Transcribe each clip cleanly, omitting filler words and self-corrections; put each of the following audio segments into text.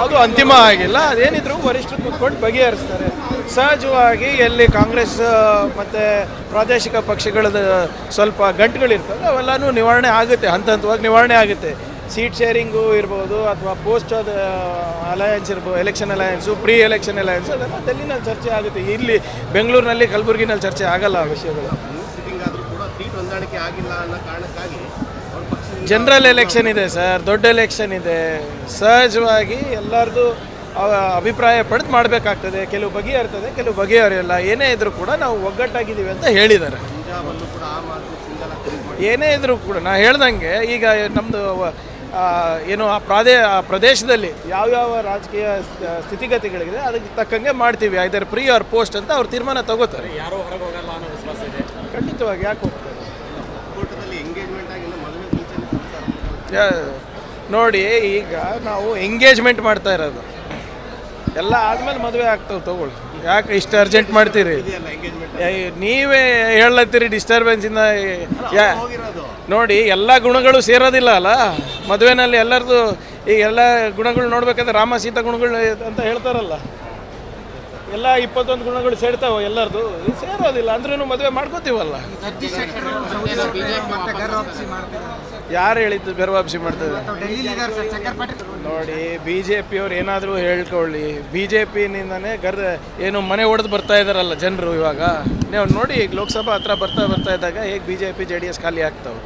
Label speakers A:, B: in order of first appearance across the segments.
A: ಅದು ಅಂತಿಮ ಆಗಿಲ್ಲ. ಅದೇನಿದ್ರು ವರಿಷ್ಠರು ಕೂತ್ಕೊಂಡು ಬಗೆಹರಿಸ್ತಾರೆ. ಸಹಜವಾಗಿ ಎಲ್ಲಿ ಕಾಂಗ್ರೆಸ್ ಮತ್ತು ಪ್ರಾದೇಶಿಕ ಪಕ್ಷಗಳದ್ದು ಸ್ವಲ್ಪ ಗಂಟುಗಳಿರ್ತದೆ ಅವೆಲ್ಲನೂ ನಿವಾರಣೆ ಆಗುತ್ತೆ, ಹಂತ ಹಂತವಾಗಿ ನಿವಾರಣೆ ಆಗುತ್ತೆ. ಸೀಟ್ ಶೇರಿಂಗು ಇರ್ಬೋದು ಅಥವಾ ಪೋಸ್ಟ್ ಅಲಯನ್ಸ್ ಇರ್ಬೋದು, election alliance, pre election alliance, ಅದೆಲ್ಲ ಡೆಲ್ಲಿನಲ್ಲಿ ಚರ್ಚೆ ಆಗುತ್ತೆ. ಇಲ್ಲಿ ಬೆಂಗಳೂರಿನಲ್ಲಿ ಕಲಬುರಗಿನಲ್ಲಿ ಚರ್ಚೆ ಆಗಲ್ಲ ಆ ವಿಷಯಗಳು. ಜನರಲ್ ಎಲೆಕ್ಷನ್ ಇದೆ ಸರ್, ದೊಡ್ಡ ಎಲೆಕ್ಷನ್ ಇದೆ. ಸಹಜವಾಗಿ ಎಲ್ಲರದು ಅಭಿಪ್ರಾಯ ಪಡೆದು ಮಾಡಬೇಕಾಗ್ತದೆ. ಕೆಲವು ಬಗೆಹರ್ತದೆ, ಕೆಲವು ಬಗೆಹರಿಲ್ಲ. ಏನೇ ಇದ್ರೂ ಕೂಡ ನಾವು ಒಗ್ಗಟ್ಟಾಗಿದ್ದೀವಿ ಅಂತ ಹೇಳಿದ್ದಾರೆ. ಏನೇ ಇದ್ರೂ ಕೂಡ ನಾ ಹೇಳ್ದಂಗೆ ಈಗ ನಮ್ಮದು ಏನು ಆ ಪ್ರದೇಶದಲ್ಲಿ ಯಾವ್ಯಾವ ರಾಜಕೀಯ ಸ್ಥಿತಿಗತಿಗಳಿದೆ ಅದಕ್ಕೆ ತಕ್ಕಂಗೆ ಮಾಡ್ತೀವಿ. ಐದರ್ ಪ್ರೀ ಆರ್ ಪೋಸ್ಟ್ ಅಂತ ಅವ್ರು ತೀರ್ಮಾನ ತಗೋತಾರೆ.
B: ಯಾರೋ ಹೊರಗೆ ಹೋಗಲ್ಲ ಅನ್ನೋ ವಿಶ್ವಾಸ ಇದೆ.
A: ಖಂಡಿತವಾಗಿ ಯಾಕೆ ಹೋಗ್ತಾರೆ ನೋಡಿ. ಈಗ ನಾವು ಎಂಗೇಜ್ಮೆಂಟ್ ಮಾಡ್ತಾ ಇರೋದು ಎಲ್ಲ ಆದ್ಮೇಲೆ ಮದುವೆ ಆಗ್ತಾವೆ. ತಗೊಳ್ಳಿ, ಯಾಕೆ ಇಷ್ಟು ಅರ್ಜೆಂಟ್ ಮಾಡ್ತೀರಿ? ನೀವೇ ಹೇಳತ್ತೀರಿ ಡಿಸ್ಟರ್ಬೆನ್ಸಿಂದ. ನೋಡಿ, ಎಲ್ಲ ಗುಣಗಳು ಸೇರೋದಿಲ್ಲ ಅಲ್ಲ ಮದುವೆನಲ್ಲಿ. ಎಲ್ಲರದು ಈ ಎಲ್ಲ ಗುಣಗಳು ನೋಡ್ಬೇಕಾದ್ರೆ ರಾಮ ಸೀತಾ ಗುಣಗಳು ಅಂತ ಹೇಳ್ತಾರಲ್ಲ, ಎಲ್ಲ 21 ಗುಣಗಳು ಸೇರ್ತಾವ. ಎಲ್ಲರದು ಸೇರೋದಿಲ್ಲ ಅಂದ್ರೂ ಮದುವೆ ಮಾಡ್ಕೋತೀವಲ್ಲ. ಯಾರು ಹೇಳಿದ್ದು ಗರ್ವಾಪ್ಸಿ ಮಾಡ್ತಾರೆ? ನೋಡಿ, BJP ಅವ್ರು ಏನಾದರೂ ಹೇಳ್ಕೊಳ್ಳಿ, BJP-ನಿಂದನೇ ಏನು ಮನೆ ಹೊಡೆದು ಬರ್ತಾ ಇದ್ದಾರಲ್ಲ ಜನರು. ಇವಾಗ ನೀವು ನೋಡಿ, ಈಗ ಲೋಕಸಭಾ ಹತ್ರ ಬರ್ತಾ ಇದ್ದಾಗ ಹೇಗೆ BJP JDS ಖಾಲಿ ಆಗ್ತಾವೆ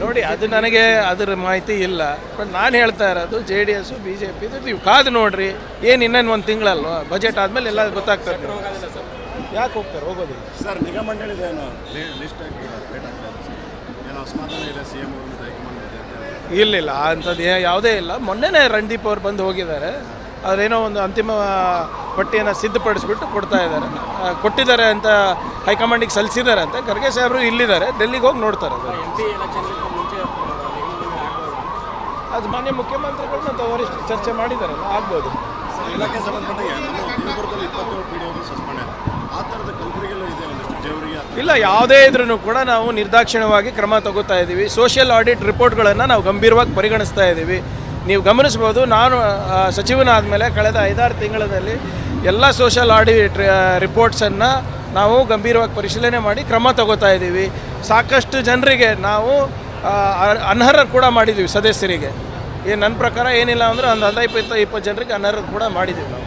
A: ನೋಡಿ. ಅದು ನನಗೆ ಅದರ ಮಾಹಿತಿ ಇಲ್ಲ. ಬಟ್ ನಾನು ಹೇಳ್ತಾ ಇರೋದು JDS BJP ನೀವು ಕಾದು ನೋಡ್ರಿ. ಏನು ಇನ್ನೇನು ಒಂದು ತಿಂಗಳಲ್ವಾ, ಬಜೆಟ್ ಆದಮೇಲೆ ಎಲ್ಲ ಗೊತ್ತಾಗ್ತದೆ. ಯಾಕೆ ಹೋಗ್ತಾರೆ? ಹೋಗೋದಿಲ್ಲ
C: ಸರ್. ನಿಗಮ ಮಂಡಳಿದ ಲಿಸ್ಟ್
A: ಇಲ್ಲ ಅಂಥದ್ದು ಯಾವುದೇ ಇಲ್ಲ. ಮೊನ್ನೆನೇ ರಣದೀಪ್ ಅವ್ರು ಬಂದು ಹೋಗಿದ್ದಾರೆ. ಅದೇನೋ ಒಂದು ಅಂತಿಮ ಪಟ್ಟಿಯನ್ನು ಸಿದ್ಧಪಡಿಸ್ಬಿಟ್ಟು ಕೊಟ್ಟಿದ್ದಾರೆ ಅಂತ ಹೈಕಮಾಂಡಿಗೆ ಸಲ್ಲಿಸಿದ್ದಾರೆ ಅಂತ. ಖರ್ಗೆ ಸಾಹೇಬರು ಇಲ್ಲಿದ್ದಾರೆ, ಡೆಲ್ಲಿಗೆ ಹೋಗಿ ನೋಡ್ತಾರೆ. ಅದು ಮಾನ್ಯ ಮುಖ್ಯಮಂತ್ರಿಗಳು ಮತ್ತು ವರಿಷ್ಠ ಚರ್ಚೆ ಮಾಡಿದಾರಲ್ಲ, ಆಗ್ಬೋದು.
C: ಇಲಾಖೆ ಸಂಬಂಧಪಟ್ಟ
A: ಇಲ್ಲ, ಯಾವುದೇ ಇದ್ರೂ ಕೂಡ ನಾವು ನಿರ್ದಾಕ್ಷಿಣ್ಯವಾಗಿ ಕ್ರಮ ತಗೋತಾ ಇದ್ದೀವಿ. ಸೋಷಿಯಲ್ ಆಡಿಟ್ ರಿಪೋರ್ಟ್ಗಳನ್ನು ನಾವು ಗಂಭೀರವಾಗಿ ಪರಿಗಣಿಸ್ತಾ ಇದ್ದೀವಿ. ನೀವು ಗಮನಿಸ್ಬೋದು, ನಾನು ಸಚಿವನಾದ ಮೇಲೆ ಕಳೆದ 5-6 ತಿಂಗಳಲ್ಲಿ ಎಲ್ಲ ಸೋಷಿಯಲ್ ಆಡಿಟ್ ರಿಪೋರ್ಟ್ಸನ್ನು ನಾವು ಗಂಭೀರವಾಗಿ ಪರಿಶೀಲನೆ ಮಾಡಿ ಕ್ರಮ ತಗೋತಾ ಇದ್ದೀವಿ. ಸಾಕಷ್ಟು ಜನರಿಗೆ ನಾವು ಅನರ್ಹ ಕೂಡ ಮಾಡಿದ್ದೀವಿ. ಸದಸ್ಯರಿಗೆ ನನ್ನ ಪ್ರಕಾರ ಏನಿಲ್ಲ ಅಂದರೆ ಒಂದು 15-20 ಜನರಿಗೆ ಅನರ್ಹ ಕೂಡ ಮಾಡಿದ್ದೀವಿ ನಾವು.